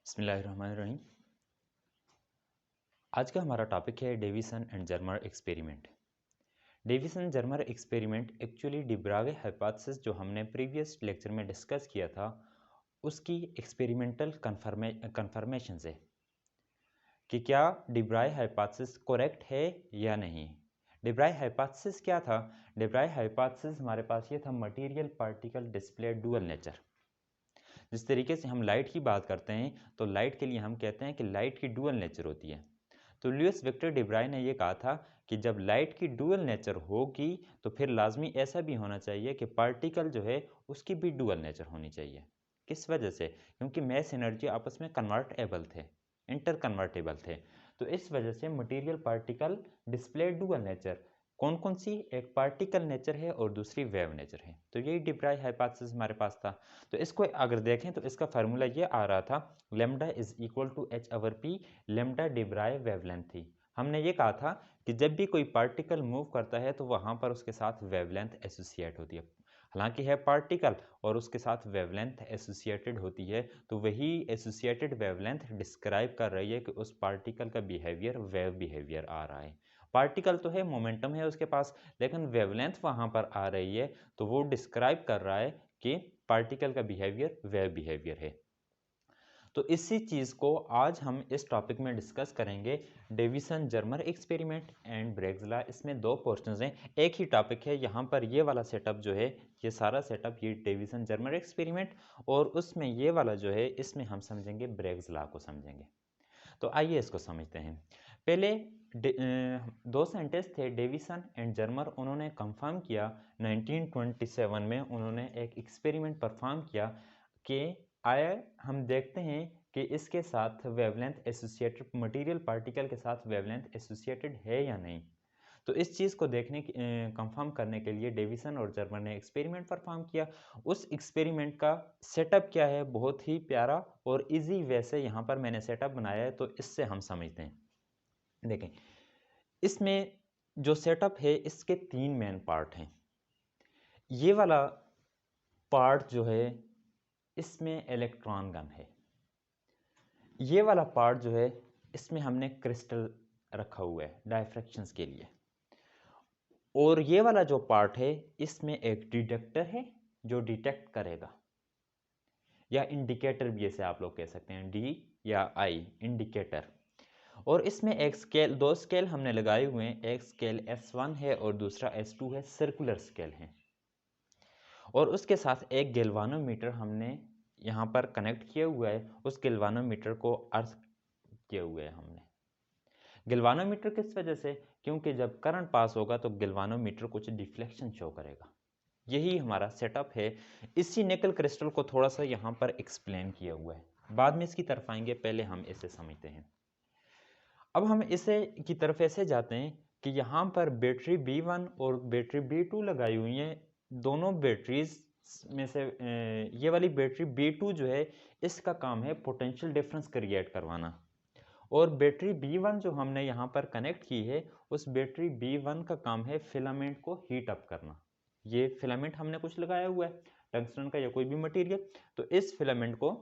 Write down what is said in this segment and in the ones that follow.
बिस्मिल्लाहिर्रहमानिर्रहीम। आज का हमारा टॉपिक है Davisson and Germer experiment. Davisson Germer experiment actually de Broglie hypothesis जो हमने प्रीवियस लेक्चर में डिस्कस किया था उसकी एक्सपेरिमेंटल कन्फर्मेशन है कि क्या डिब्राए हाइपोथेसिस करेक्ट है या नहीं। डिब्राए हाइपोथेसिस क्या था? डिब्राए हाइपोथेसिस हमारे पास ये था material particle display dual nature. जिस तरीके से हम लाइट की बात करते हैं तो लाइट के लिए हम कहते हैं कि लाइट की डुअल नेचर होती है। तो लुईस विक्टर डिब्राए ने यह कहा था कि जब लाइट की डुअल नेचर होगी तो फिर लाजमी ऐसा भी होना चाहिए कि पार्टिकल जो है उसकी भी डुअल नेचर होनी चाहिए। किस वजह से? क्योंकि मैस एनर्जी आपस में कन्वर्टेबल थे, इंटर कन्वर्टेबल थे। तो इस वजह से material particle display dual nature. कौन कौन सी? एक पार्टिकल नेचर है और दूसरी वेव नेचर है। तो यही डिब्राए हाइपोथेसिस हमारे पास था। तो इसको अगर देखें तो इसका फार्मूला ये आ रहा था, lambda is equal to h over p, lambda de Broglie wavelength थी। हमने ये कहा था कि जब भी कोई पार्टिकल मूव करता है तो वहाँ पर उसके साथ वेवलेंथ एसोसिएट होती है। हालांकि है पार्टिकल और उसके साथ वेवलेंथ एसोसिएटेड होती है, तो वही एसोसिएटेड वेवलेंथ डिस्क्राइब कर रही है कि उस पार्टिकल का बिहेवियर वेव बिहेवियर आ रहा है। पार्टिकल तो है, मोमेंटम है उसके पास, लेकिन वेवलेंथ वहाँ पर आ रही है, तो वो डिस्क्राइब कर रहा है कि पार्टिकल का बिहेवियर वेव बिहेवियर है। तो इसी चीज़ को आज हम इस टॉपिक में डिस्कस करेंगे, Davisson Germer experiment and Bragg's law. इसमें दो पोर्शंस हैं, एक ही टॉपिक है। यहाँ पर ये वाला सेटअप जो है, ये सारा सेटअप ये डेविसन जर्मर एक्सपेरिमेंट, और उसमें ये वाला जो है इसमें हम समझेंगे ब्रेग्स लॉ को समझेंगे। तो आइए इसको समझते हैं। पहले दो साइंटिस्ट थे, डेविसन एंड जर्मर। उन्होंने कंफर्म किया 1927 में, उन्होंने एक एक्सपेरिमेंट परफॉर्म किया कि आया हम देखते हैं कि इसके साथ वेवलेंथ एसोसिएटेड, मटेरियल पार्टिकल के साथ वेवलेंथ एसोसिएटेड है या नहीं। तो इस चीज़ को देखने कंफर्म करने के लिए डेविसन और जर्मर ने एक्सपेरिमेंट परफॉर्म किया। उस एक्सपेरिमेंट का सेटअप क्या है, बहुत ही प्यारा और इजी वे से यहाँ पर मैंने सेटअप बनाया है, तो इससे हम समझते हैं। देखें, इसमें जो सेटअप है इसके तीन मेन पार्ट हैं। ये वाला पार्ट जो है इसमें इलेक्ट्रॉन गन है। ये वाला पार्ट जो है इसमें हमने क्रिस्टल रखा हुआ है डायफ्रैक्शंस के लिए। और ये वाला जो पार्ट है इसमें एक डिटेक्टर है जो डिटेक्ट करेगा, या इंडिकेटर भी ऐसे आप लोग कह सकते हैं, डी या आई, इंडिकेटर। और इसमें एक स्केल, दो स्केल हमने लगाए हुए हैं, एक स्केल S1 है और दूसरा S2 है, सर्कुलर स्केल है। और उसके साथ एक गैल्वानोमीटर हमने यहाँ पर कनेक्ट किया हुआ है, उस गैल्वानोमीटर को अर्थ किए हुए है हमने। गैल्वानोमीटर किस वजह से? क्योंकि जब करंट पास होगा तो गैल्वानोमीटर कुछ डिफ्लेक्शन शो करेगा। यही हमारा सेटअप है। इसी निकल क्रिस्टल को थोड़ा सा यहाँ पर एक्सप्लेन किया हुआ है, बाद में इसकी तरफ आएंगे, पहले हम इसे समझते हैं। अब हम इसे की तरफ ऐसे जाते हैं कि यहाँ पर बैटरी B1 और बैटरी B2 लगाई हुई हैं। दोनों बैटरीज में से ये वाली बैटरी B2 जो है इसका काम है पोटेंशियल डिफरेंस क्रिएट करवाना, और बैटरी B1 जो हमने यहाँ पर कनेक्ट की है उस बैटरी B1 का काम है फिलामेंट को हीट अप करना। ये फिलामेंट हमने कुछ लगाया हुआ है, टंगस्टन का या कोई भी मटेरियल, तो इस फिलामेंट को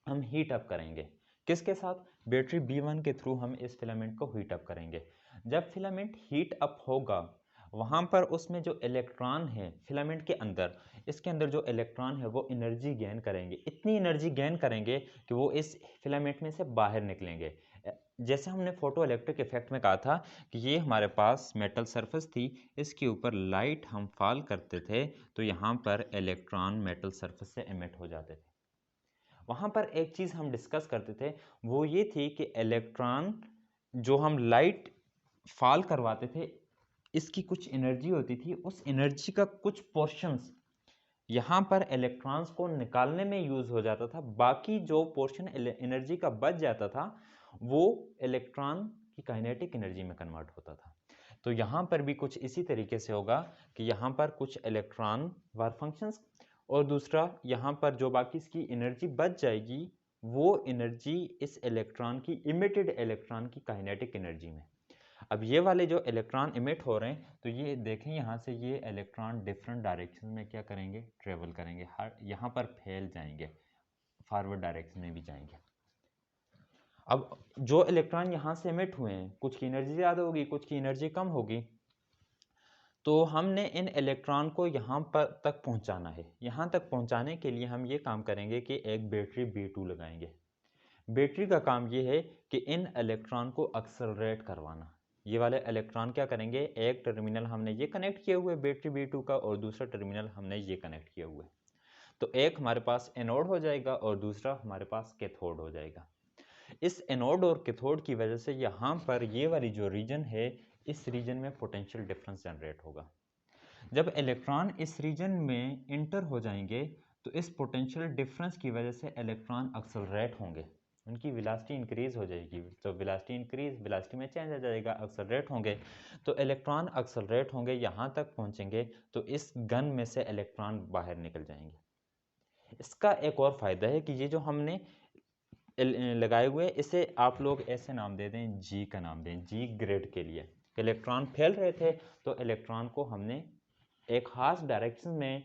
हम हीट अप करेंगे। किसके साथ? बैटरी B1 के थ्रू हम इस फिलामेंट को हीट अप करेंगे। जब फिलामेंट हीट अप होगा वहाँ पर उसमें जो इलेक्ट्रॉन है फिलामेंट के अंदर, इसके अंदर जो इलेक्ट्रॉन है वो एनर्जी गेन करेंगे, इतनी एनर्जी गेन करेंगे कि वो इस फिलामेंट में से बाहर निकलेंगे। जैसे हमने फोटो इलेक्ट्रिक इफेक्ट में कहा था कि ये हमारे पास मेटल सरफेस थी, इसके ऊपर लाइट हम फॉल करते थे तो यहाँ पर इलेक्ट्रॉन मेटल सरफेस से एमिट हो जाते थे। वहाँ पर एक चीज़ हम डिस्कस करते थे, वो ये थी कि इलेक्ट्रॉन जो हम लाइट फॉल करवाते थे इसकी कुछ एनर्जी होती थी, उस एनर्जी का कुछ पोर्शंस यहाँ पर इलेक्ट्रॉन्स को निकालने में यूज़ हो जाता था। बाकी जो पोर्शन एनर्जी का बच जाता था वो इलेक्ट्रॉन की काइनेटिक एनर्जी में कन्वर्ट होता था। तो यहाँ पर भी कुछ इसी तरीके से होगा कि यहाँ पर कुछ इलेक्ट्रॉन वर्क फंक्शंस, और दूसरा यहाँ पर जो बाकी इसकी एनर्जी बच जाएगी वो एनर्जी इस इलेक्ट्रॉन की, इमिटेड इलेक्ट्रॉन की काइनेटिक एनर्जी में। अब ये वाले जो इलेक्ट्रॉन इमिट हो रहे हैं, तो ये देखें यहाँ से ये इलेक्ट्रॉन डिफरेंट डायरेक्शन में क्या करेंगे, ट्रेवल करेंगे, हर यहाँ पर फैल जाएंगे, फॉरवर्ड डायरेक्शन में भी जाएंगे। अब जो इलेक्ट्रॉन यहाँ से एमिट हुए हैं, कुछ की एनर्जी ज़्यादा होगी, कुछ की एनर्जी कम होगी, तो हमने इन इलेक्ट्रॉन को यहाँ पर तक पहुँचाना है। यहाँ तक पहुँचाने के लिए हम ये काम करेंगे कि एक बैटरी B2 लगाएंगे। बैटरी का काम ये है कि इन इलेक्ट्रॉन को एक्सेलरेट करवाना। ये वाले इलेक्ट्रॉन क्या करेंगे, एक टर्मिनल हमने ये कनेक्ट किया हुआ है बैटरी B2 का और दूसरा टर्मिनल हमने ये कनेक्ट किया हुआ है। तो एक हमारे पास एनोड हो जाएगा और दूसरा हमारे पास कैथोड हो जाएगा। इस एनोड और कैथोड की वजह से यहाँ पर ये वाली जो रीजन है, इस रीजन में पोटेंशियल डिफरेंस जनरेट होगा। जब इलेक्ट्रॉन इस रीजन में इंटर हो जाएंगे तो इस पोटेंशियल डिफरेंस की वजह से इलेक्ट्रॉन एक्सेलरेट होंगे, उनकी वेलोसिटी इंक्रीज हो जाएगी। तो वेलोसिटी इंक्रीज, वेलोसिटी में चेंज आ जाएगा, एक्सेलरेट होंगे। तो इलेक्ट्रॉन एक्सेलरेट होंगे, यहाँ तक पहुँचेंगे तो इस गन में से इलेक्ट्रॉन बाहर निकल जाएंगे। इसका एक और फ़ायदा है कि ये जो हमने लगाए हुए, इसे आप लोग ऐसे नाम दे दें, जी का नाम दें, जी ग्रिड के लिए। इलेक्ट्रॉन फैल रहे थे तो इलेक्ट्रॉन को हमने एक खास डायरेक्शन में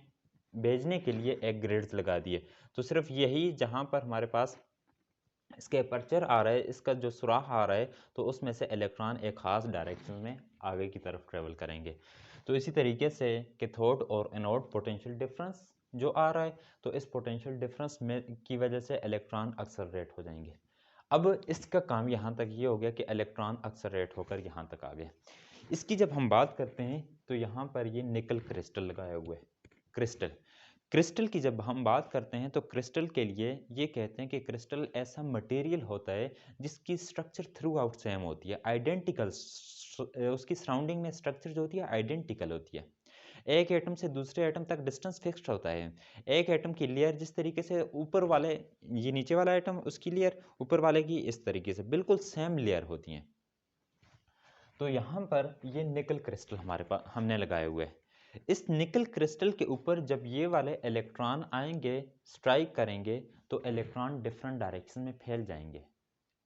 भेजने के लिए एक ग्रिड्स लगा दिए। तो सिर्फ यही जहाँ पर हमारे पास इसके अपर्चर आ रहा है, इसका जो सुराख आ रहा है, तो उसमें से इलेक्ट्रॉन एक खास डायरेक्शन में आगे की तरफ ट्रेवल करेंगे। तो इसी तरीके से कैथोड और एनोड पोटेंशियल डिफरेंस जो आ रहा है, तो इस पोटेंशियल डिफरेंस में की वजह से इलेक्ट्रॉन एक्सेलरेट हो जाएंगे। अब इसका काम यहाँ तक ये हो गया कि इलेक्ट्रॉन एक्सेलरेट होकर यहाँ तक आ गए। इसकी जब हम बात करते हैं तो यहाँ पर ये निकल क्रिस्टल लगाया हुआ है। क्रिस्टल की जब हम बात करते हैं तो क्रिस्टल के लिए ये कहते हैं कि क्रिस्टल ऐसा मटेरियल होता है जिसकी स्ट्रक्चर थ्रू आउट सेम होती है, आइडेंटिकल। उसकी सराउंडिंग में स्ट्रक्चर जो होती है आइडेंटिकल होती है। एक एटम से दूसरे एटम तक डिस्टेंस फिक्स्ड होता है। एक एटम की लेयर जिस तरीके से ऊपर वाले, ये नीचे वाला एटम, उसकी लेयर ऊपर वाले की इस तरीके से बिल्कुल सेम लेयर होती हैं। तो यहाँ पर ये निकल क्रिस्टल हमारे पास हमने लगाए हुए हैं। इस निकल क्रिस्टल के ऊपर जब ये वाले इलेक्ट्रॉन आएंगे, स्ट्राइक करेंगे, तो इलेक्ट्रॉन डिफरेंट डायरेक्शन में फैल जाएंगे।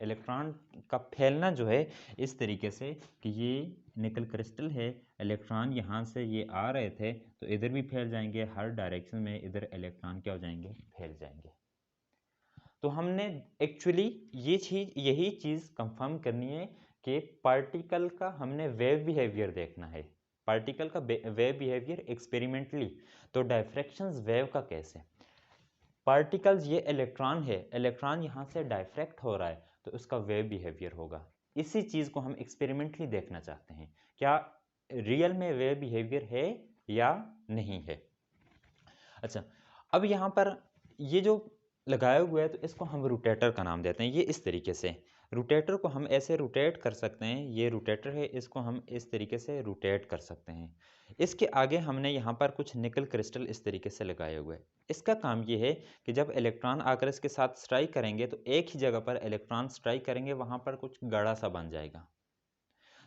इलेक्ट्रॉन का फैलना जो है इस तरीके से कि ये निकल क्रिस्टल है, इलेक्ट्रॉन यहाँ से ये आ रहे थे तो इधर भी फैल जाएंगे, हर डायरेक्शन में इधर इलेक्ट्रॉन क्या हो जाएंगे, फैल जाएंगे। तो हमने एक्चुअली यही चीज़ कंफर्म करनी है कि पार्टिकल का हमने वेव बिहेवियर देखना है। पार्टिकल का वेव बिहेवियर एक्सपेरिमेंटली। तो डायफ्रैक्शंस वेव का कैसे, पार्टिकल्स, ये इलेक्ट्रॉन है, इलेक्ट्रॉन यहाँ से डायफ्रैक्ट हो रहा है तो उसका वेव बिहेवियर होगा। इसी चीज़ को हम एक्सपेरिमेंटली देखना चाहते हैं, क्या रियल में वेव बिहेवियर है या नहीं है। अच्छा, अब यहाँ पर ये जो लगाया हुआ है तो इसको हम रोटेटर का नाम देते हैं। ये इस तरीके से, रोटेटर को हम ऐसे रोटेट कर सकते हैं, ये रोटेटर है, इसको हम इस तरीके से रोटेट कर सकते हैं। इसके आगे हमने यहाँ पर कुछ निकल क्रिस्टल इस तरीके से लगाए हुए हैं। इसका काम ये है कि जब इलेक्ट्रॉन आकर इसके साथ स्ट्राइक करेंगे तो एक ही जगह पर इलेक्ट्रॉन स्ट्राइक करेंगे, वहाँ पर कुछ गड़ा सा बन जाएगा,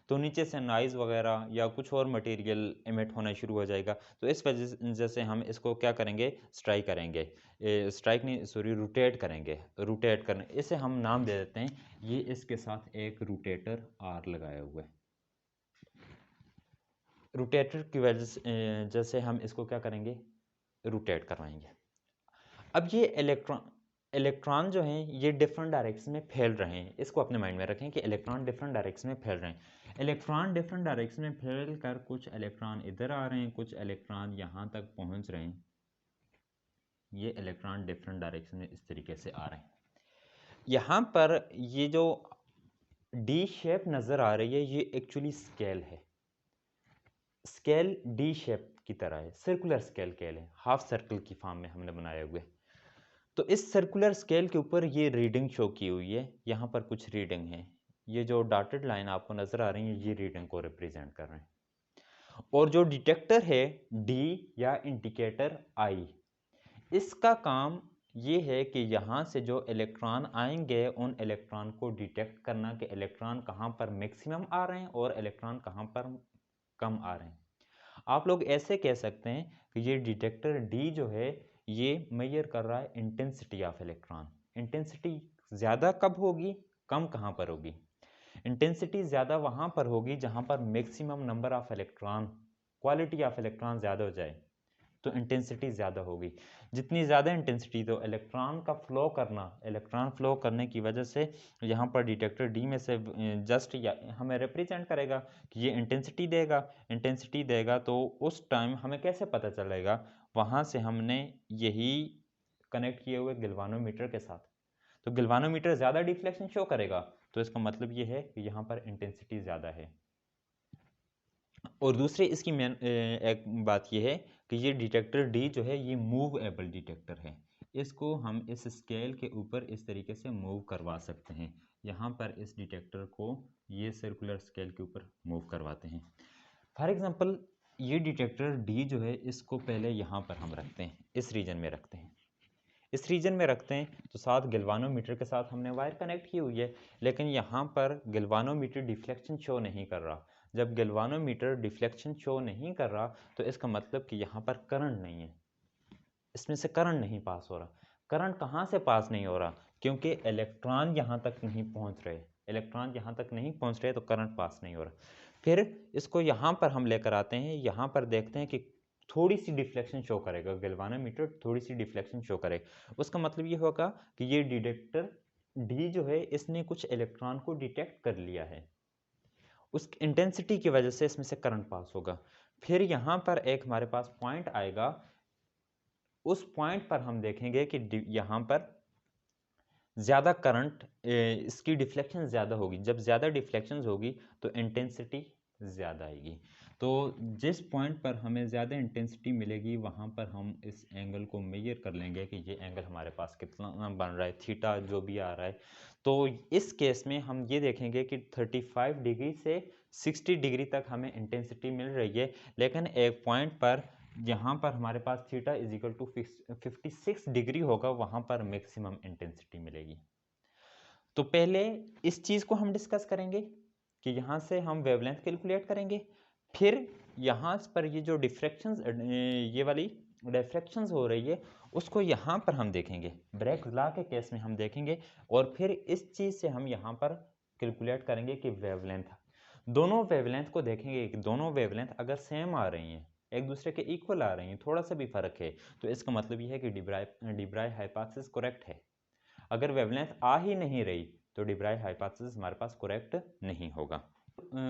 तो नीचे से नॉइज़ वगैरह या कुछ और मटेरियल इमिट होना शुरू हो जाएगा। तो इस वजह से हम इसको क्या करेंगे, स्ट्राइक करेंगे, स्ट्राइक नहीं सॉरी रोटेट करेंगे। रोटेट करने, इसे हम नाम दे देते हैं, ये इसके साथ एक रोटेटर आर लगाया हुआ है। रोटेटर की वजह से जैसे हम इसको क्या करेंगे, रोटेट करवाएंगे। अब ये इलेक्ट्रॉन जो हैं ये डिफरेंट डायरेक्शन में फैल रहे हैं। इसको अपने माइंड में रखें कि इलेक्ट्रॉन डिफरेंट डायरेक्शन में फैल रहे हैं। इलेक्ट्रॉन डिफरेंट डायरेक्शन में फैल कर कुछ इलेक्ट्रॉन इधर आ रहे हैं, कुछ इलेक्ट्रॉन यहाँ तक पहुँच रहे हैं। ये इलेक्ट्रॉन डिफरेंट डायरेक्शन में इस तरीके से आ रहे हैं। यहाँ पर ये जो डी शेप नज़र आ रही है, ये एक्चुअली स्केल है। स्केल डी शेप की तरह है, सर्कुलर स्केल है, हाफ सर्कल की फॉर्म में हमने बनाए हुए। तो इस सर्कुलर स्केल के ऊपर ये रीडिंग शो की हुई है, यहाँ पर कुछ रीडिंग है। ये जो डॉटेड लाइन आपको नज़र आ रही है, ये रीडिंग को रिप्रेजेंट कर रहे हैं। और जो डिटेक्टर है डी या इंडिकेटर आई, इसका काम ये है कि यहाँ से जो इलेक्ट्रॉन आएंगे उन इलेक्ट्रॉन को डिटेक्ट करना कि इलेक्ट्रॉन कहाँ पर मैक्सिमम आ रहे हैं और इलेक्ट्रॉन कहाँ पर कम आ रहे हैं। आप लोग ऐसे कह सकते हैं कि ये डिटेक्टर डी जो है ये मेजर कर रहा है इंटेंसिटी ऑफ इलेक्ट्रॉन। इंटेंसिटी ज़्यादा कब होगी, कम कहाँ पर होगी। इंटेंसिटी ज़्यादा वहाँ पर होगी जहाँ पर maximum number of electron, quality of electron ज़्यादा हो जाए। तो इंटेंसिटी ज़्यादा होगी। जितनी ज़्यादा इंटेंसिटी, तो इलेक्ट्रॉन फ्लो करने की वजह से यहाँ पर डिटेक्टर डी में से जस्ट हमें रिप्रेजेंट करेगा कि ये इंटेंसिटी देगा। तो उस टाइम हमें कैसे पता चलेगा? वहाँ से हमने यही कनेक्ट किए हुए गैल्वानोमीटर के साथ, तो गैल्वानोमीटर ज़्यादा डिफ्लेक्शन शो करेगा, तो इसका मतलब ये है कि यहाँ पर इंटेंसिटी ज़्यादा है। और दूसरी इसकी मेन एक बात ये है कि ये डिटेक्टर डी जो है ये मूवेबल डिटेक्टर है। इसको हम इस स्केल के ऊपर इस तरीके से मूव करवा सकते हैं। यहाँ पर इस डिटेक्टर को ये सर्कुलर स्केल के ऊपर मूव करवाते हैं। फॉर एग्जांपल ये डिटेक्टर डी जो है इसको पहले यहाँ पर हम रखते हैं, इस रीजन में रखते हैं। इस रीजन में रखते हैं तो साथ गैल्वानोमीटर के साथ हमने वायर कनेक्ट की हुई है, लेकिन यहाँ पर गैल्वानोमीटर डिफ्लेक्शन शो नहीं कर रहा। जब गैल्वानोमीटर डिफ्लेक्शन शो नहीं कर रहा तो इसका मतलब कि यहाँ पर करंट नहीं है, इसमें से करंट नहीं पास हो रहा। करंट कहाँ से पास नहीं हो रहा? क्योंकि इलेक्ट्रॉन यहाँ तक नहीं पहुँच रहे, तो करंट पास नहीं हो रहा। फिर इसको यहाँ पर हम लेकर आते हैं, यहाँ पर देखते हैं कि थोड़ी सी डिफ्लेक्शन शो करेगा, गैल्वानोमीटर थोड़ी सी डिफ्लेक्शन शो करेगा। उसका मतलब ये होगा कि ये डिटेक्टर डी जो है इसने कुछ इलेक्ट्रॉन को डिटेक्ट कर लिया है, उस इंटेंसिटी की वजह से इसमें से करंट पास होगा। फिर यहाँ पर एक हमारे पास पॉइंट आएगा, उस पॉइंट पर हम देखेंगे कि यहाँ पर ज़्यादा करंट, इसकी डिफ्लेक्शन ज़्यादा होगी। जब ज़्यादा डिफ्लेक्शन होगी तो इंटेंसिटी ज़्यादा आएगी। तो जिस पॉइंट पर हमें ज़्यादा इंटेंसिटी मिलेगी वहाँ पर हम इस एंगल को मेजर कर लेंगे कि ये एंगल हमारे पास कितना बन रहा है, थीटा जो भी आ रहा है। तो इस केस में हम ये देखेंगे कि 35 डिग्री से 60 डिग्री तक हमें इंटेंसिटी मिल रही है, लेकिन एक पॉइंट पर यहाँ पर हमारे पास theta is equal to 56 degree होगा, वहाँ पर मैक्सिमम इंटेंसिटी मिलेगी। तो पहले इस चीज़ को हम डिस्कस करेंगे कि यहाँ से हम वेवलेंथ कैलकुलेट करेंगे। फिर यहाँ पर ये जो डिफ्रैक्शंस, ये वाली डिफ्रैक्शंस हो रही है उसको यहाँ पर हम देखेंगे, ब्रैग्स लॉ के केस में हम देखेंगे। और फिर इस चीज़ से हम यहाँ पर कैलकुलेट करेंगे कि वेवलेंथ, दोनों वेवलेंथ को देखेंगे कि दोनों वेवलेंथ अगर सेम आ रही हैं, एक दूसरे के इक्वल आ रही हैं, थोड़ा सा भी फर्क है, तो इसका मतलब ये है कि डिब्राई हाइपोथेसिस करेक्ट है। अगर वेवलेंथ आ ही नहीं रही तो डिब्राई हाइपोथेसिस हमारे पास करेक्ट नहीं होगा।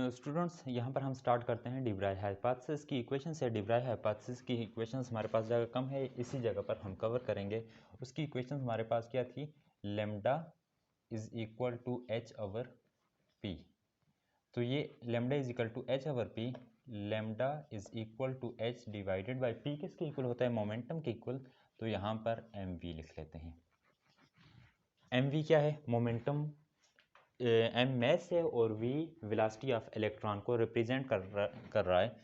स्टूडेंट्स यहाँ पर हम स्टार्ट करते हैं डिब्राई हाइपोथेसिस की इक्वेशन से। डिब्राई हाइपोथेसिस की इक्वेशंस हमारे पास जगह कम है, इसी जगह पर हम कवर करेंगे। उसकी इक्वेशंस हमारे पास क्या थी? Lambda is equal to h over p. तो ये lambda is equal to h over p, lambda is equal to h divided by p किसके इक्वल होता है? मोमेंटम के इक्वल। तो यहाँ पर एम वी लिख लेते हैं। एम वी क्या है? मोमेंटम। एम मैस है और वी वेलोसिटी ऑफ इलेक्ट्रॉन को रिप्रेजेंट कर रहा है।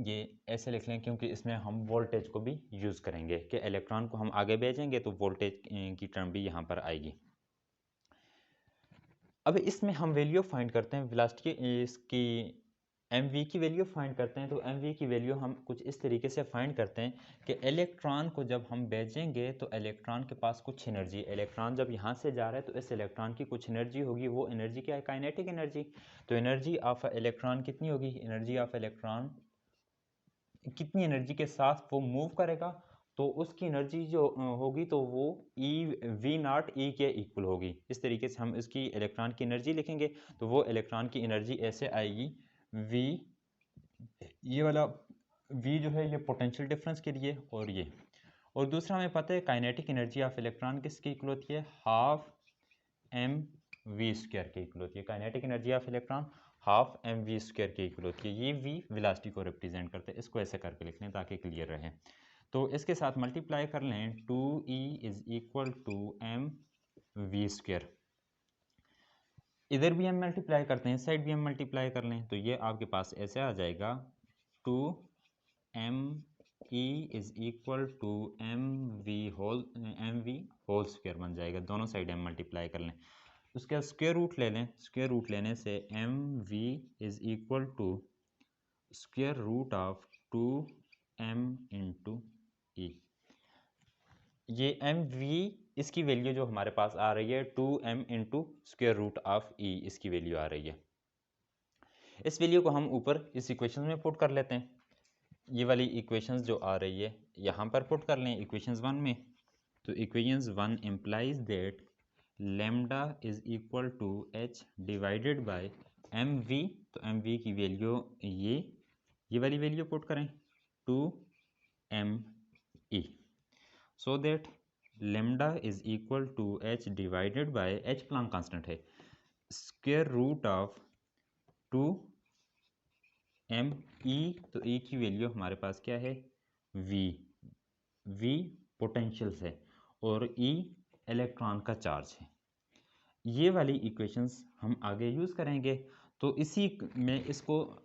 ये ऐसे लिख लें क्योंकि इसमें हम वोल्टेज को भी यूज़ करेंगे कि इलेक्ट्रॉन को हम आगे भेजेंगे तो वोल्टेज की टर्म भी यहाँ पर आएगी। अब इसमें हम वैल्यू फाइंड करते हैं, वेलोसिटी इसकी एम वी की वैल्यू फाइंड करते हैं। तो एम वी की वैल्यू हम कुछ इस तरीके से फाइंड करते हैं कि इलेक्ट्रॉन को जब हम भेजेंगे तो इलेक्ट्रॉन के पास कुछ एनर्जी, इलेक्ट्रॉन जब यहाँ से जा रहा है तो इस इलेक्ट्रॉन की कुछ एनर्जी होगी। वो एनर्जी क्या है? Kinetic energy. तो एनर्जी ऑफ इलेक्ट्रॉन कितनी होगी? एनर्जी ऑफ इलेक्ट्रॉन कितनी एनर्जी के साथ वो मूव करेगा, तो उसकी एनर्जी जो होगी तो वो वी नॉट ई के इक्वल होगी। इस तरीके से हम इसकी इलेक्ट्रॉन की एनर्जी लिखेंगे। तो वो इलेक्ट्रॉन की एनर्जी ऐसे आएगी, वी, ये वाला वी जो है ये पोटेंशियल डिफरेंस के लिए, और दूसरा हमें पता है काइनेटिक एनर्जी ऑफ इलेक्ट्रॉन किसके इक्वल होती है? हाफ एम वी स्क्वायर के इक्वल होती है। Kinetic energy of electron half m v square के इक्वल होती है। ये वी वेलोसिटी को रिप्रेजेंट करते हैं। इसको ऐसे करके लिख लें ताकि क्लियर रहे। तो इसके साथ मल्टीप्लाई कर लें, 2E is equal to m v square. इधर भी हम मल्टीप्लाई करते हैं, इस साइड भी हम मल्टीप्लाई कर लें, तो ये आपके पास ऐसे आ जाएगा 2ME is equal to m v whole square बन जाएगा। दोनों साइड हम मल्टीप्लाई कर लें, उसके बाद स्क्वायर रूट ले लें। स्क्वायर रूट लेने से m v is equal to square root of 2M into e. ये एम वी इसकी वैल्यू जो हमारे पास आ रही है 2M into square root of e, इसकी वैल्यू आ रही है। इस वैल्यू को हम ऊपर इस इक्वेशन में पुट कर लेते हैं। ये वाली इक्वेशंस जो आ रही है यहाँ पर पुट कर लें इक्वेशंस 1 में। तो equations 1 implies that lambda is equal to h divided by m v. तो एम वी की वैल्यू ये वाली वैल्यू पुट करें 2 m e, so that lambda is equal to h divided by h Planck constant है square root of 2 m e. तो e की value हमारे पास क्या है वी पोटेंशियल्स है और ई इलेक्ट्रॉन का चार्ज है। ये वाली इक्वेशंस हम आगे यूज़ करेंगे। तो इसी में इसको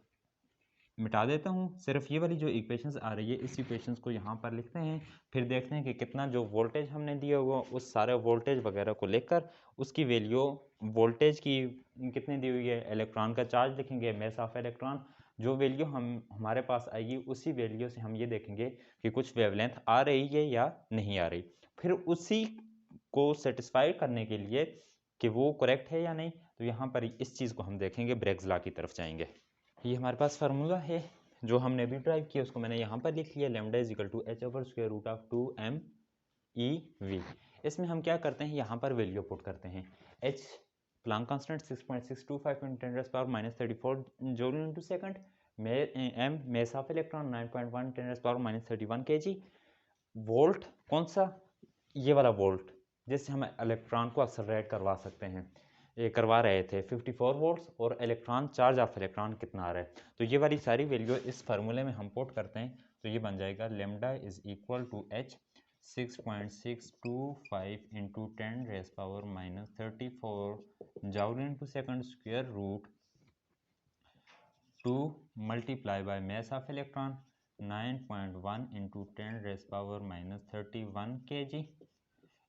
मिटा देता हूँ, सिर्फ ये वाली जो इक्वेशंस आ रही है इस इक्वेशंस को यहाँ पर लिखते हैं, फिर देखते हैं कि कितना जो वोल्टेज हमने दिया हुआ उस सारे वोल्टेज वगैरह को लेकर उसकी वैल्यू वोल्टेज की कितनी दी हुई है, इलेक्ट्रॉन का चार्ज लिखेंगे, मास ऑफ इलेक्ट्रॉन, जो वैल्यू हमारे पास आएगी उसी वैल्यू से हम ये देखेंगे कि कुछ वेवलेंथ आ रही है या नहीं आ रही। फिर उसी को सेटिस्फाई करने के लिए कि वो करेक्ट है या नहीं, तो यहाँ पर इस चीज़ को हम देखेंगे, ब्रेग्स लॉ की तरफ जाएंगे। ये हमारे पास फार्मूला है जो हमने भी ड्राइव किया, उसको मैंने यहाँ पर लिख लिया, lambda is equal to h over square root of 2 m e v. इसमें हम क्या करते हैं, यहाँ पर वैल्यू पुट करते हैं। H Planck constant 6.625 × 10⁻34 joule into second, m mass of electron 9.1 × 10⁻31 kg, volt कौन सा, ये वाला वोल्ट जिससे हम इलेक्ट्रॉन को एक्सेलरेट करवा सकते हैं, ये करवा रहे थे 54 वोल्ट्स, और इलेक्ट्रॉन चार्ज ऑफ इलेक्ट्रॉन कितना आ रहा है। तो ये वाली सारी वैल्यू इस फार्मूले में हम पुट करते हैं, तो ये बन जाएगा lambda is equal to h 6.625 into 10⁻34 joule into second square root 2 multiply by mass of electron 9.1 into 10⁻31 kg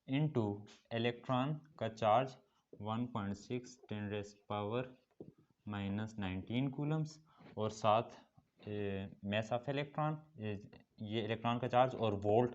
into electron का चार्ज 1.6 10⁻19 कूलम्स, और साथ मास ऑफ इलेक्ट्रॉन, ये इलेक्ट्रॉन का चार्ज, और वोल्ट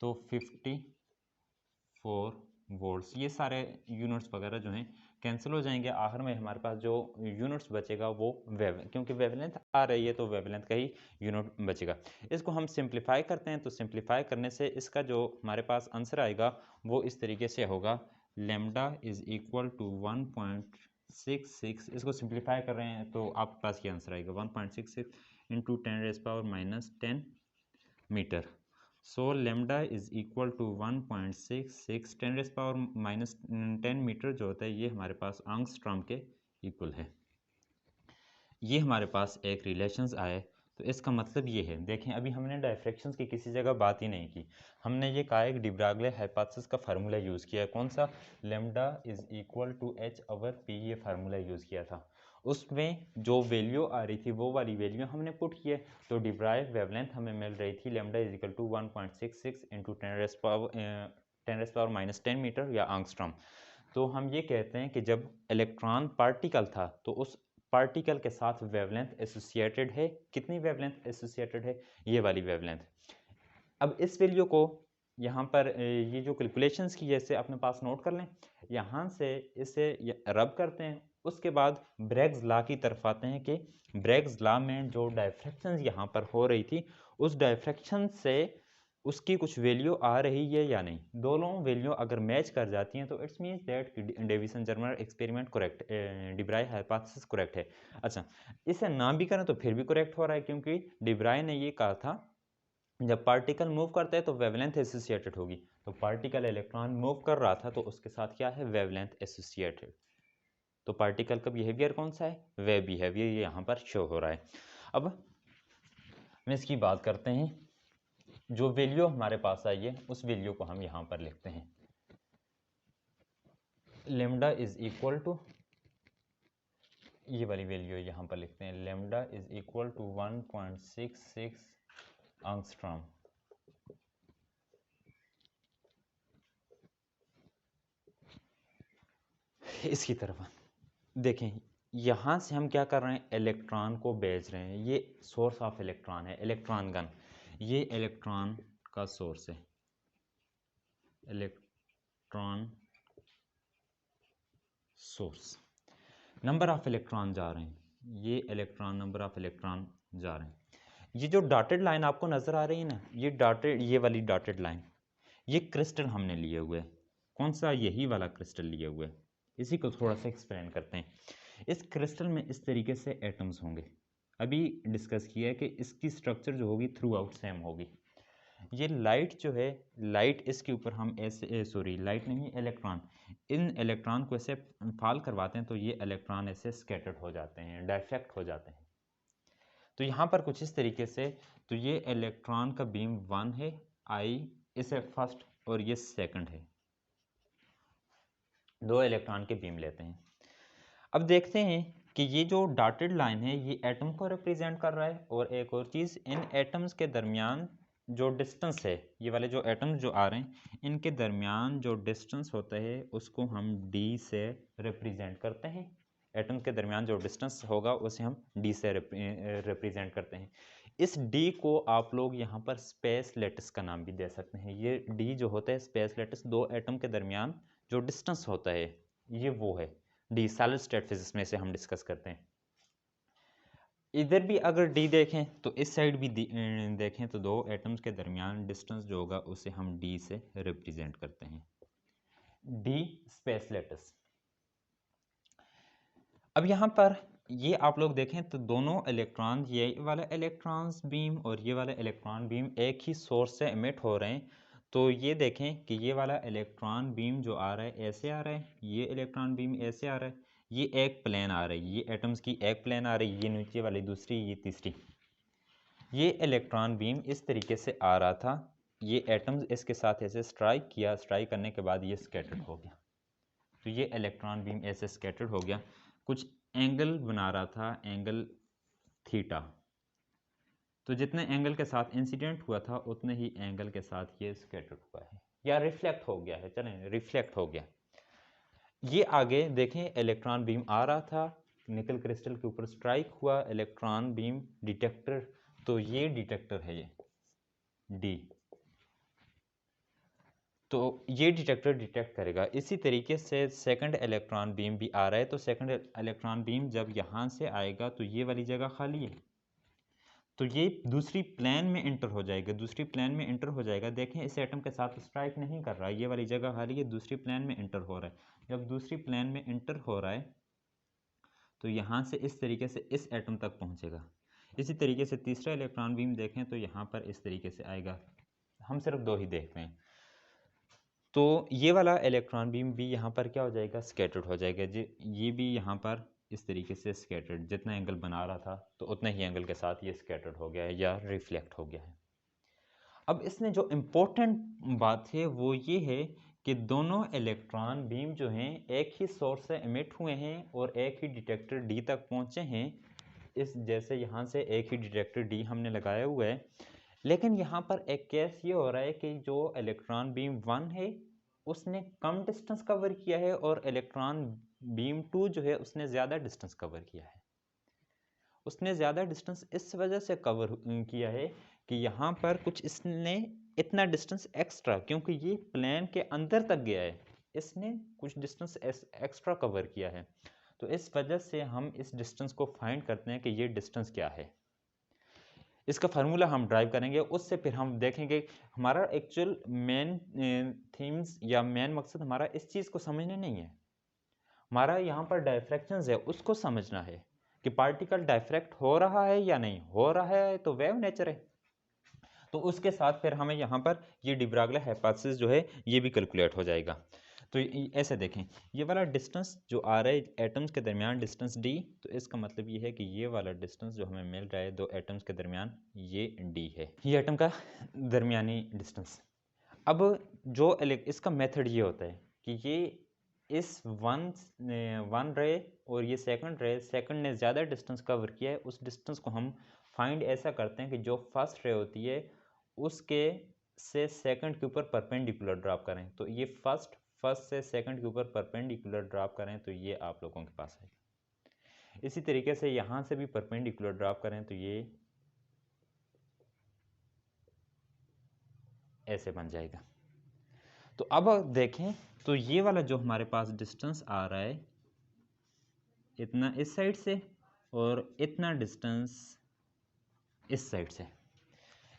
तो 54 वोल्ट्स। ये सारे यूनिट्स वगैरह जो हैं कैंसिल हो जाएंगे, आखिर में हमारे पास जो यूनिट्स बचेगा वो क्योंकि वेवलेंथ आ रही है तो वेवलेंथ का ही यूनिट बचेगा। इसको हम सिंप्लीफाई करते हैं, तो सिंप्लीफाई करने से इसका जो हमारे पास आंसर आएगा वो इस तरीके से होगा, लैम्डा इज इक्वल टू 1.66, इसको सिंप्लीफाई कर रहे हैं तो आपके पास ये आंसर आएगा 1.66 into 10⁻10 metre. So lambda is equal to 1.66 10⁻10 metre जो होता है ये हमारे पास एंगस्ट्रॉम के इक्वल है। ये हमारे पास एक रिलेशंस आए, तो इसका मतलब ये है, देखें अभी हमने डायफ्रैक्शंस की किसी जगह बात ही नहीं की, हमने ये कहा एक डिब्रागले हाइपोथेसिस का फार्मूला यूज़ किया है, कौन सा, lambda is equal to h over p, ये फार्मूला यूज़ किया था। उसमें जो वैल्यू आ रही थी वो वाली वैल्यू हमने पुट की है, तो डिब्राइव वेवलेंथ हमें मिल रही थी lambda is equal to 1.66 into 10⁻10 metre या एंगस्ट्रॉम। तो हम ये कहते हैं कि जब इलेक्ट्रॉन पार्टिकल था तो उस पार्टिकल के साथ वेवलेंथ एसोसिएटेड है, कितनी वेवलेंथ एसोसिएटेड है, ये वाली वेवलेंथ। अब इस वैल्यू को यहाँ पर ये जो कैलकुलेशंस की जैसे अपने पास नोट कर लें, यहाँ से इसे रब करते हैं, उसके बाद ब्रेग्स लॉ की तरफ आते हैं कि ब्रेग्स लॉ में जो डायफ्रैक्शन यहाँ पर हो रही थी उस डायफ्रैक्शन से उसकी कुछ वैल्यू आ रही है या नहीं, दोनों वैल्यू अगर मैच कर जाती हैं तो it's means that Davisson Germer experiment correct, de Broglie hypothesis correct है। अच्छा, इसे ना भी करें तो फिर भी करेक्ट हो रहा है, क्योंकि डिब्राई ने ये कहा था जब पार्टिकल मूव करता है तो वेवलेंथ एसोसिएटेड होगी, तो पार्टिकल इलेक्ट्रॉन मूव कर रहा था तो उसके साथ क्या है, वेवलेंथ एसोसिएटेड। तो पार्टिकल का बिहेवियर कौन सा है, वे बिहेवियर यहाँ पर शो हो रहा है। अब हम इसकी बात करते हैं, जो वैल्यू हमारे पास आई है उस वैल्यू को हम यहाँ पर लिखते हैं, लैम्डा इज इक्वल टू, ये वाली वैल्यू यहाँ पर लिखते हैं, lambda is equal to 1.66 angstrom. इसकी तरफ देखें, यहाँ से हम क्या कर रहे हैं, इलेक्ट्रॉन को भेज रहे हैं, ये सोर्स ऑफ इलेक्ट्रॉन है, इलेक्ट्रॉन गन, ये इलेक्ट्रॉन का सोर्स है, electron source, number of electron जा रहे हैं, ये इलेक्ट्रॉन नंबर ऑफ इलेक्ट्रॉन जा रहे हैं, ये जो डॉटेड लाइन आपको नज़र आ रही है ना, ये डॉटेड, ये वाली डॉटेड लाइन, ये क्रिस्टल हमने लिए हुए है। कौन सा? यही वाला क्रिस्टल लिए हुए है। इसी को थोड़ा सा एक्सप्लेन करते हैं। इस क्रिस्टल में इस तरीके से एटम्स होंगे, अभी डिस्कस किया है कि इसकी स्ट्रक्चर जो होगी थ्रू आउट सेम होगी। ये लाइट जो है, लाइट इसके ऊपर हम ऐसे सॉरी लाइट नहीं, इलेक्ट्रॉन, इन इलेक्ट्रॉन को ऐसे फॉल करवाते हैं तो ये इलेक्ट्रॉन ऐसे स्कैटर्ड हो जाते हैं, डाइफ्रैक्ट हो जाते हैं। तो यहाँ पर कुछ इस तरीके से, तो ये इलेक्ट्रॉन का बीम 1 है, आई इसे फर्स्ट और ये सेकंड है, दो इलेक्ट्रॉन के बीम लेते हैं। अब देखते हैं कि ये जो डॉटेड लाइन है ये एटम को रिप्रेजेंट कर रहा है, और एक और चीज़, इन एटम्स के दरमियान जो डिस्टेंस है, ये वाले जो एटम्स जो आ रहे हैं इनके दरमियान जो डिस्टेंस होता है उसको हम डी से रिप्रेजेंट करते हैं। एटम्स के दरमियान जो डिस्टेंस होगा उसे हम डी से रिप्रेजेंट करते हैं। इस डी को आप लोग यहाँ पर स्पेस लेटिस का नाम भी दे सकते हैं। ये डी जो होता है स्पेस लेटिस, दो एटम के दरमियान जो डिस्टेंस होता है ये वो है डी। सॉलिड स्टेट फिजिक्स में से हम डिस्कस करते हैं। इधर भी अगर डी देखें तो इस साइड भी देखें तो दो एटम्स के दरमियान डिस्टेंस जो होगा उसे हम डी से रिप्रेजेंट करते हैं, डी स्पेस लेटिस। अब यहाँ पर ये आप लोग देखें तो दोनों इलेक्ट्रॉन, ये वाला इलेक्ट्रॉन्स बीम और ये वाला इलेक्ट्रॉन बीम एक ही सोर्स से एमिट हो रहे हैं। तो ये देखें कि ये वाला इलेक्ट्रॉन बीम जो आ रहा है ऐसे आ रहा है, ये इलेक्ट्रॉन बीम ऐसे आ रहा है, ये एक प्लेन आ रही है, ये एटम्स की एक प्लेन आ रही है, ये नीचे वाली दूसरी, ये तीसरी। ये इलेक्ट्रॉन बीम इस तरीके से आ रहा था, ये एटम्स इसके साथ ऐसे स्ट्राइक किया, स्ट्राइक करने के बाद ये स्कैटर्ड हो गया। तो ये इलेक्ट्रॉन बीम ऐसे स्कैटर्ड हो गया, कुछ एंगल बना रहा था, एंगल थीटा। तो जितने एंगल के साथ इंसिडेंट हुआ था उतने ही एंगल के साथ ये स्कैटर्ड हुआ है या रिफ्लेक्ट हो गया है, चलें रिफ्लेक्ट हो गया। ये आगे देखें, इलेक्ट्रॉन बीम आ रहा था, निकल क्रिस्टल के ऊपर स्ट्राइक हुआ, इलेक्ट्रॉन बीम डिटेक्टर, तो ये डिटेक्टर है ये डी, तो ये डिटेक्टर डिटेक्ट करेगा। इसी तरीके से सेकंड इलेक्ट्रॉन बीम भी आ रहा है, तो सेकंड इलेक्ट्रॉन बीम जब यहाँ से आएगा तो ये वाली जगह खाली है, तो ये दूसरी प्लेन में इंटर हो जाएगा, दूसरी प्लेन में इंटर हो जाएगा। देखें इस एटम के साथ स्ट्राइक नहीं कर रहा है, ये वाली जगह खाली है, दूसरी प्लेन में इंटर हो रहा है। जब दूसरी प्लेन में इंटर हो रहा है तो यहाँ से इस तरीके से इस एटम तक पहुँचेगा। इसी तरीके से तीसरा इलेक्ट्रॉन बीम देखें तो यहाँ पर इस तरीके से आएगा। हम सिर्फ दो ही देख रहे हैं। तो ये वाला इलेक्ट्रॉन बीम भी यहाँ पर क्या हो जाएगा, स्कैटर्ड हो जाएगा जी। ये भी यहाँ पर इस तरीके से स्कैटर्ड, जितना एंगल बना रहा था तो उतने ही एंगल के साथ ये स्कैटर्ड हो गया है या रिफ्लेक्ट हो गया है। अब इसमें जो इम्पोर्टेंट बात है वो ये है कि दोनों इलेक्ट्रॉन बीम जो हैं एक ही सोर्स से एमिट हुए हैं और एक ही डिटेक्टर डी तक पहुँचे हैं। इस जैसे यहाँ से एक ही डिटेक्टर डी हमने लगाया हुआ है, लेकिन यहाँ पर एक केस ये हो रहा है कि जो इलेक्ट्रॉन बीम 1 है उसने कम डिस्टेंस कवर किया है और इलेक्ट्रॉन बीम 2 जो है उसने ज़्यादा डिस्टेंस कवर किया है। उसने ज़्यादा डिस्टेंस इस वजह से कवर किया है कि यहाँ पर कुछ इसने इतना डिस्टेंस एक्स्ट्रा, क्योंकि ये प्लेन के अंदर तक गया है, इसने कुछ डिस्टेंस एक्स्ट्रा कवर किया है। तो इस वजह से हम इस डिस्टेंस को फाइंड करते हैं कि ये डिस्टेंस क्या है। इसका फार्मूला हम ड्राइव करेंगे, उससे फिर हम देखेंगे हमारा एक्चुअल मेन थीम्स या मेन मकसद हमारा इस चीज़ को समझना नहीं है, हमारा यहाँ पर डायफ्रैक्शंस है उसको समझना है कि पार्टिकल डायफ्रैक्ट हो रहा है या नहीं हो रहा है, तो वेव नेचर है। तो उसके साथ फिर हमें यहाँ पर ये डी ब्रागले हाइपोथेसिस जो है ये भी कैलकुलेट हो जाएगा। तो ऐसे देखें, ये वाला डिस्टेंस जो आ रहा है एटम्स के दरमियान डिस्टेंस डी, तो इसका मतलब ये है कि ये वाला डिस्टेंस जो हमें मिल रहा है दो एटम्स के दरमियान ये डी है, ये एटम का दरमियानी डिस्टेंस। अब जो इसका मेथड ये होता है कि ये इस वन रे और ये सेकंड रे, सेकंड ने ज़्यादा डिस्टेंस कवर किया है, उस डिस्टेंस को हम फाइंड ऐसा करते हैं कि जो फर्स्ट रे होती है उसके से सेकंड के ऊपर परपेंडिकुलर ड्रॉप करें। तो ये फर्स्ट से सेकंड के ऊपर परपेंडिकुलर ड्रॉप करें तो ये आप लोगों के पास है। इसी तरीके से यहाँ से भी परपेंडिकुलर ड्रॉप करें तो ये ऐसे बन जाएगा। तो अब देखें तो ये वाला जो हमारे पास डिस्टेंस आ रहा है इतना इस साइड से और इतना डिस्टेंस इस साइड से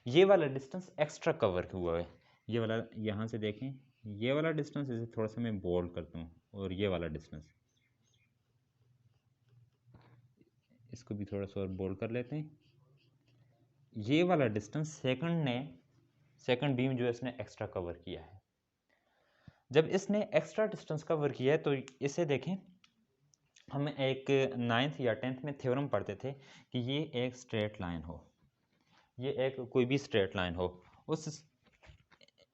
ये वाला डिस्टेंस एक्स्ट्रा कवर हुआ है। ये वाला यहाँ से देखें, ये वाला डिस्टेंस, इसे थोड़ा सा मैं बोल्ड करता हूँ, और ये वाला डिस्टेंस इसको भी थोड़ा सा और बोल्ड कर लेते हैं। ये वाला डिस्टेंस सेकंड बीम जो है इसने एक्स्ट्रा कवर किया है। जब इसने एक्स्ट्रा डिस्टेंस कवर किया है तो इसे देखें, हम एक 9th या 10th में थ्योरम पढ़ते थे कि ये एक स्ट्रेट लाइन हो, ये एक कोई भी स्ट्रेट लाइन हो,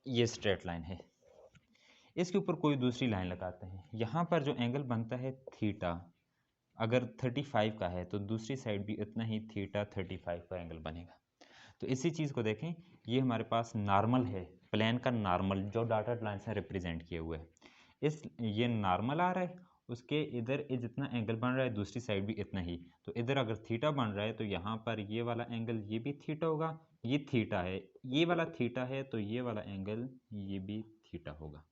ये स्ट्रेट लाइन है, इसके ऊपर कोई दूसरी लाइन लगाते हैं। यहाँ पर जो एंगल बनता है थीटा, अगर 35 का है तो दूसरी साइड भी उतना ही थीटा 35 का एंगल बनेगा। तो इसी चीज़ को देखें, ये हमारे पास नॉर्मल है, प्लेन का नॉर्मल जो डॉटेड लाइन से रिप्रेजेंट किए हुए है। ये नॉर्मल आ रहा है, उसके इधर जितना एंगल बन रहा है दूसरी साइड भी इतना ही। तो इधर अगर थीटा बन रहा है तो यहाँ पर ये वाला एंगल ये भी थीटा होगा, ये थीटा है, ये वाला थीटा है, तो ये वाला एंगल ये भी थीटा होगा।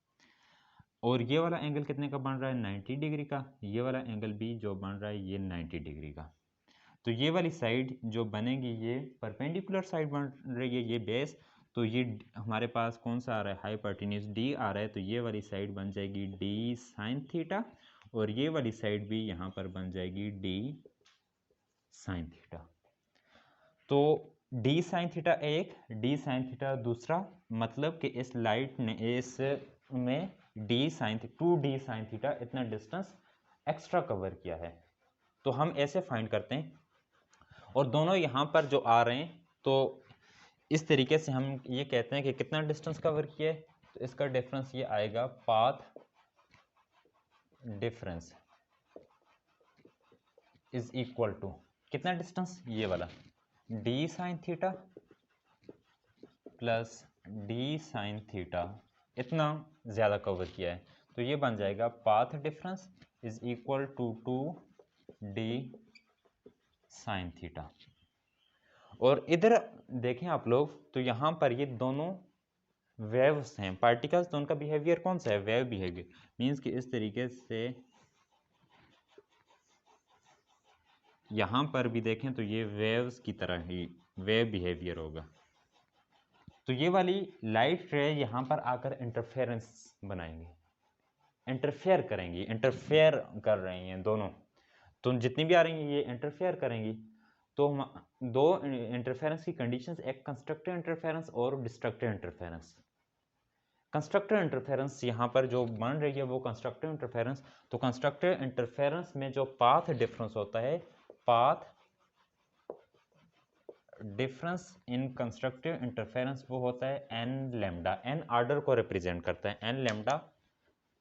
और ये वाला एंगल कितने का बन रहा है? 90 डिग्री का। ये वाला एंगल भी जो बन रहा है ये 90 डिग्री का। तो ये वाली साइड जो बनेगी ये परपेंडिकुलर साइड बन रही है, ये बेस। तो ये हमारे पास कौन सा आ रहा है? हाइपोटेन्यूज डी आ रहा है। तो ये वाली साइड बन जाएगी डी साइन थीटा, और ये वाली साइड भी यहाँ पर बन जाएगी डी साइन थीटा। तो डी साइन थीटा एक, डी साइन थीटा दूसरा, मतलब कि इस लाइट ने इस में d sine 2d sine theta इतना डिस्टेंस एक्स्ट्रा कवर किया है। तो हम ऐसे फाइंड करते हैं, और दोनों यहाँ पर जो आ रहे हैं तो इस तरीके से हम ये कहते हैं कि कितना डिस्टेंस कवर किया है। तो इसका डिफरेंस ये आएगा, path difference is equal to कितना डिस्टेंस? ये वाला d sine theta plus d sine theta, इतना ज़्यादा कवर किया है। तो ये बन जाएगा path difference is equal to 2d sine theta. और इधर देखें आप लोग, तो यहाँ पर ये दोनों वेव्स हैं, पार्टिकल्स, तो उनका बिहेवियर कौन सा है? Wave behaviour. मीन्स कि इस तरीके से यहाँ पर भी देखें तो ये वेव्स की तरह ही वेव बिहेवियर होगा। तो ये वाली लाइट रे यहाँ पर आकर इंटरफेरेंस बनाएंगे, इंटरफेयर करेंगी, इंटरफेयर कर रही हैं दोनों। तो जितनी भी आ रही हैं ये इंटरफेयर करेंगी। तो दो इंटरफेरेंस की कंडीशंस, एक कंस्ट्रक्टिव इंटरफेरेंस और डिस्ट्रक्टिव इंटरफेरेंस। कंस्ट्रक्टिव इंटरफेरेंस यहाँ पर जो बन रही है वो कंस्ट्रक्टिव इंटरफेरेंस। तो कंस्ट्रक्टिव इंटरफेरेंस में जो पाथ डिफरेंस होता है, path difference in constructive interference वो होता है एन लेमडा। एन आर्डर को रिप्रेजेंट करता है, एन लेमडा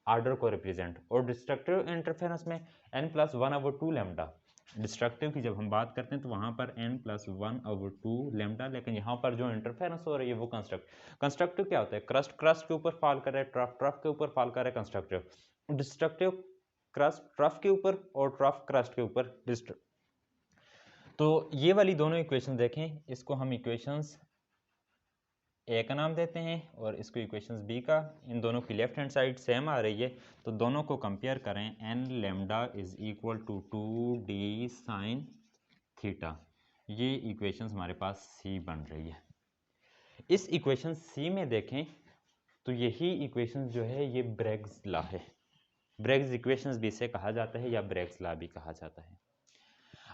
आर्डर को रिप्रेजेंट। और डिस्ट्रक्टिव इंटरफेरेंस में n+1/2 लेमडा। डिस्ट्रक्टिव की जब हम बात करते हैं तो वहाँ पर n+1/2 लेमडा, लेकिन यहाँ पर जो इंटरफेरेंस हो रही है वो कंस्ट्रक्टिव क्या होता है? क्रस्ट के ऊपर फॉल कर रहा है, ट्रफ के ऊपर फॉल कर रहा है, कंस्ट्रक्टिव। डिस्ट्रक्टिव क्रस्ट ट्रफ के ऊपर और ट्रफ क्रस्ट के ऊपर डिस्ट्रक्टिव। तो ये वाली दोनों इक्वेशन देखें, इसको हम इक्वेशंस ए का नाम देते हैं और इसको इक्वेशंस बी का। इन दोनों की लेफ्ट हैंड साइड सेम आ रही है, तो दोनों को कंपेयर करें। N lambda is equal to 2d sine theta. ये इक्वेशंस हमारे पास सी बन रही है। इस इक्वेशन सी में देखें तो यही इक्वेशन जो है ये ब्रेग्स लॉ है। ब्रेग्स इक्वेशंस भी इसे कहा जाता है या ब्रेग्स लॉ भी कहा जाता है।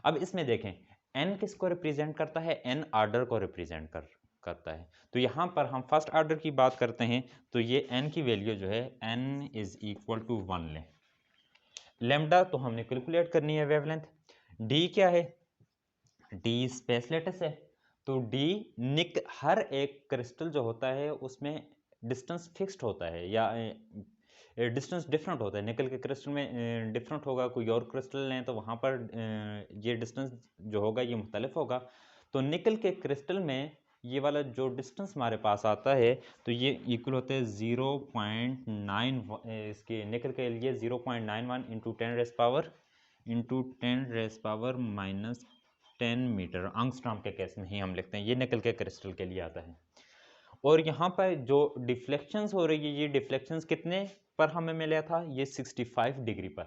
अब इसमें देखें n किसको रिप्रेजेंट करता है? n आर्डर को रिप्रेजेंट करता है। तो यहाँ पर हम फर्स्ट आर्डर की बात करते हैं, तो ये n की वैल्यू जो है n इज इक्वल टू 1 लें। लेमडा तो हमने कैलकुलेट करनी है वेवलेंथ। d क्या है? d स्पेस लेटिस है। तो d हर एक क्रिस्टल जो होता है उसमें डिस्टेंस फिक्स्ड होता है या डिस्टेंस डिफरेंट होता है। निकल के क्रिस्टल में डिफरेंट होगा, कोई और क्रिस्टल लें तो वहाँ पर ये डिस्टेंस जो होगा ये मुख्तलिफ होगा। तो निकल के क्रिस्टल में ये वाला जो डिस्टेंस हमारे पास आता है तो ये इक्वल होते हैं 0.9, इसके निकल के लिए 0.91 इंटू 10⁻⁻10⁻⁻⁻10 मीटर। एंगस्ट्रॉम के केस में ही हम लिखते हैं, ये निकल के क्रिस्टल के लिए आता है। और यहाँ पर जो डिफ्लेक्शंस हो रही है, ये डिफ्लेक्शंस कितने पर हमें मिला था? ये 65 डिग्री पर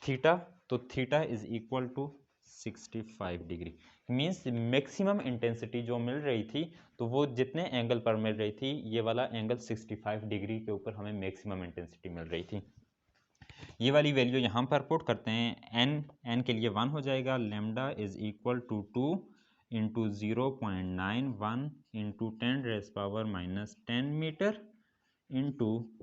थीटा। तो theta is equal to 65 degree means maximum intensity जो मिल रही थी तो वो जितने एंगल पर मिल रही थी, ये वाला एंगल 65 डिग्री के ऊपर हमें मैक्सिमम इंटेंसिटी मिल रही थी। ये वाली वैल्यू यहाँ पर पुट करते हैं, एन के लिए 1 हो जाएगा, lambda is equal to 2 into 0.91 into 10⁻⁻10 metre into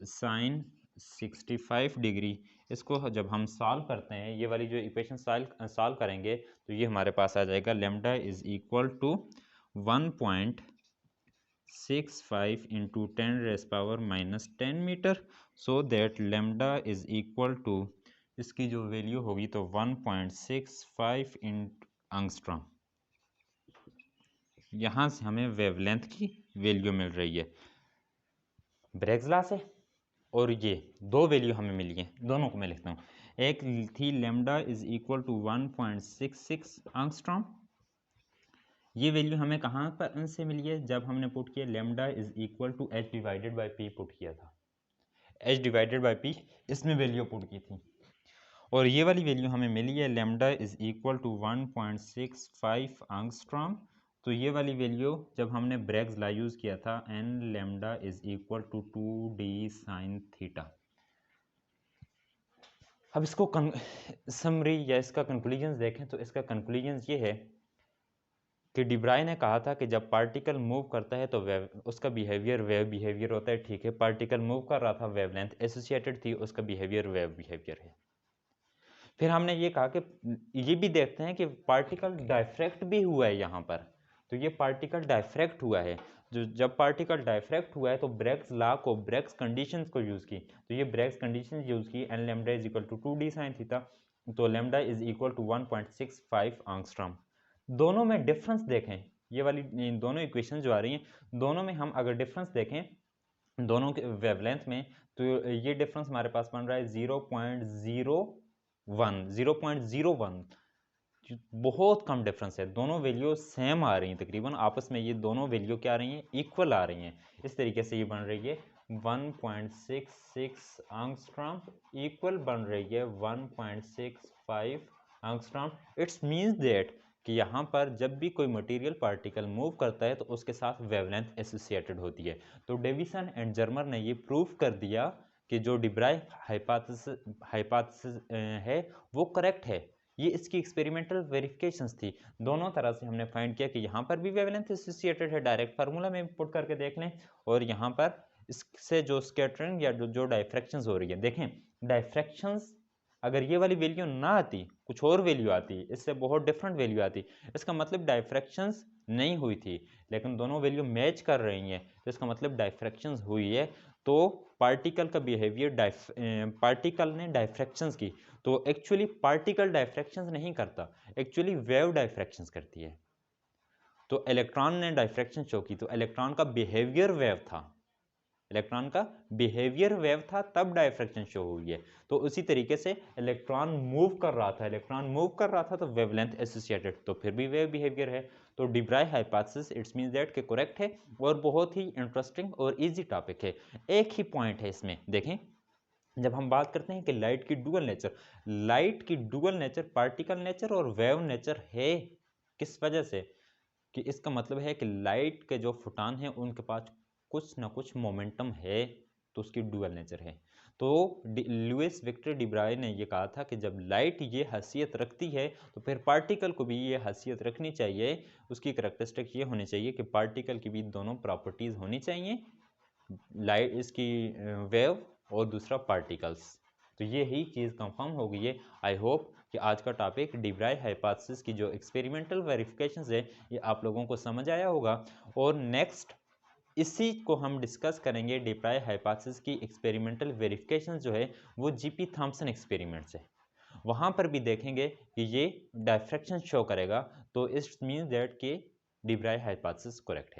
sine 65 degree. इसको जब हम सॉल्व करते हैं, ये वाली जो इक्वेशन सॉल्व करेंगे तो ये हमारे पास आ जाएगा lambda is equal to 1.65 into 10⁻⁻10 metre, so that lambda is equal to, इसकी जो वैल्यू होगी तो 1.65 एंगस्ट्रॉम। यहाँ से हमें वेवलेंथ की वैल्यू मिल रही है ब्रेग्स लॉ से, और ये दो वैल्यू हमें मिली है, दोनों को मैं लिखता हूँ। एक थी lambda is equal to 1.66 angstrom, ये वैल्यू हमें कहाँ पर से मिली है, जब हमने पुट किया lambda is equal to h divided by p put किया था, h डिवाइडेड बाई पी इसमें वैल्यू पुट की थी। और ये वाली वैल्यू हमें मिली है lambda is equal to 1.65 angstrom, तो ये वाली वैल्यू जब हमने ब्रेग्स लॉ यूज़ किया था, n lambda is equal to 2d sine theta. अब इसको समरी या इसका कंक्लूजन देखें तो इसका कंक्लूजन ये है कि डिब्राय ने कहा था कि जब पार्टिकल मूव करता है तो उसका बिहेवियर वेव बिहेवियर होता है। ठीक है, पार्टिकल मूव कर रहा था, वेवलेंथ एसोसिएटेड थी, उसका बिहेवियर वेव बिहेवियर है। फिर हमने ये कहा कि ये भी देखते हैं कि पार्टिकल डायफ्रैक्ट भी हुआ है यहाँ पर, तो ये पार्टिकल डायफ्रैक्ट हुआ है। जो जब पार्टिकल डायफ्रैक्ट हुआ है तो ब्रेग्स लॉ को, ब्रेग्स कंडीशंस को यूज़ की, तो ये ब्रेग्स कंडीशन यूज़ की, n lambda is equal to 2d sine theta, तो lambda is equal to 1.65 angstrom. दोनों में डिफरेंस देखें, ये वाली दोनों इक्वेशन जो आ रही हैं, दोनों में हम अगर डिफरेंस देखें दोनों के वेवलेंथ में, तो ये डिफरेंस हमारे पास बन रहा है 0.01, बहुत कम डिफरेंस है। दोनों वैल्यू सेम आ रही हैं तकरीबन आपस में, ये दोनों वैल्यू क्या आ रही हैं, इक्वल आ रही हैं। इस तरीके से ये बन रही है 1.66 एंगस्ट्रॉम इक्वल बन रही है 1.65 एंगस्ट्रॉम। इट्स मीन्स दैट कि यहाँ पर जब भी कोई मटेरियल पार्टिकल मूव करता है तो उसके साथ वेवलेंथ एसोसिएटेड होती है। तो डेविसन एंड जर्मर ने ये प्रूव कर दिया कि जो डिब्राय हाइपोथेसिस है वो करेक्ट है। ये इसकी एक्सपेरिमेंटल वेरिफिकेशंस थी, दोनों तरह से हमने फाइंड किया कि यहाँ पर भी वेवलेंथ एसोसिएटेड है, डायरेक्ट फार्मूला में पुट करके देख लें, और यहाँ पर इससे जो स्कैटरिंग या जो डायफ्रैक्शंस हो रही है, देखें डायफ्रैक्शंस अगर ये वाली वैल्यू ना आती, कुछ और वैल्यू आती, इससे बहुत डिफरेंट वैल्यू आती, इसका मतलब डायफ्रैक्शंस नहीं हुई थी, लेकिन दोनों वैल्यू मैच कर रही हैं, तो इसका मतलब डायफ्रैक्शंस हुई है। तो पार्टिकल का बिहेवियर, पार्टिकल ने डायफ्रैक्शंस की, तो एक्चुअली पार्टिकल डायफ्रैक्शंस नहीं करता, एक्चुअली वेव डायफ्रैक्शंस करती है। तो इलेक्ट्रॉन ने डायफ्रैक्शन शो की, तो इलेक्ट्रॉन का बिहेवियर वेव था, इलेक्ट्रॉन का बिहेवियर वेव था, तब डायफ्रैक्शन शो हुई है। तो उसी तरीके से इलेक्ट्रॉन मूव कर रहा था, तो वेवलेंथ एसोसिएटेड, तो फिर भी वेव बिहेवियर है। तो डिब्राय हाइपोथेसिस इट्स मींस दैट कि करेक्ट है, और बहुत ही इंटरेस्टिंग और इजी टॉपिक है। एक ही पॉइंट है इसमें, देखें जब हम बात करते हैं कि लाइट की डुअल नेचर, लाइट की डुअल नेचर पार्टिकल नेचर और वेव नेचर है, किस वजह से, कि इसका मतलब है कि लाइट के जो फोटॉन हैं उनके पास कुछ ना कुछ मोमेंटम है, तो उसकी डुअल नेचर है। तो लुइस विक्टर डिब्राय ने ये कहा था कि जब लाइट ये हैसियत रखती है तो फिर पार्टिकल को भी ये हैसियत रखनी चाहिए, उसकी करैक्टरिस्टिक ये होनी चाहिए कि पार्टिकल की भी दोनों प्रॉपर्टीज़ होनी चाहिए, लाइट इसकी वेव और दूसरा पार्टिकल्स। तो ये ही चीज़ कंफर्म हो गई है। आई होप कि आज का टॉपिक डिब्राय हाइपोथेसिस की जो एक्सपेरिमेंटल वेरिफिकेशंस है ये आप लोगों को समझ आया होगा, और नेक्स्ट इसी को हम डिस्कस करेंगे, डिब्राय हाइपोथेसिस की एक्सपेरिमेंटल वेरिफिकेशंस जो है वो जीपी थॉम्सन एक्सपेरिमेंट से, वहाँ पर भी देखेंगे कि ये डायफ्रैक्शन शो करेगा, तो इट्स मीन्स दैट कि डिब्राय हाइपोथेसिस करेक्ट है।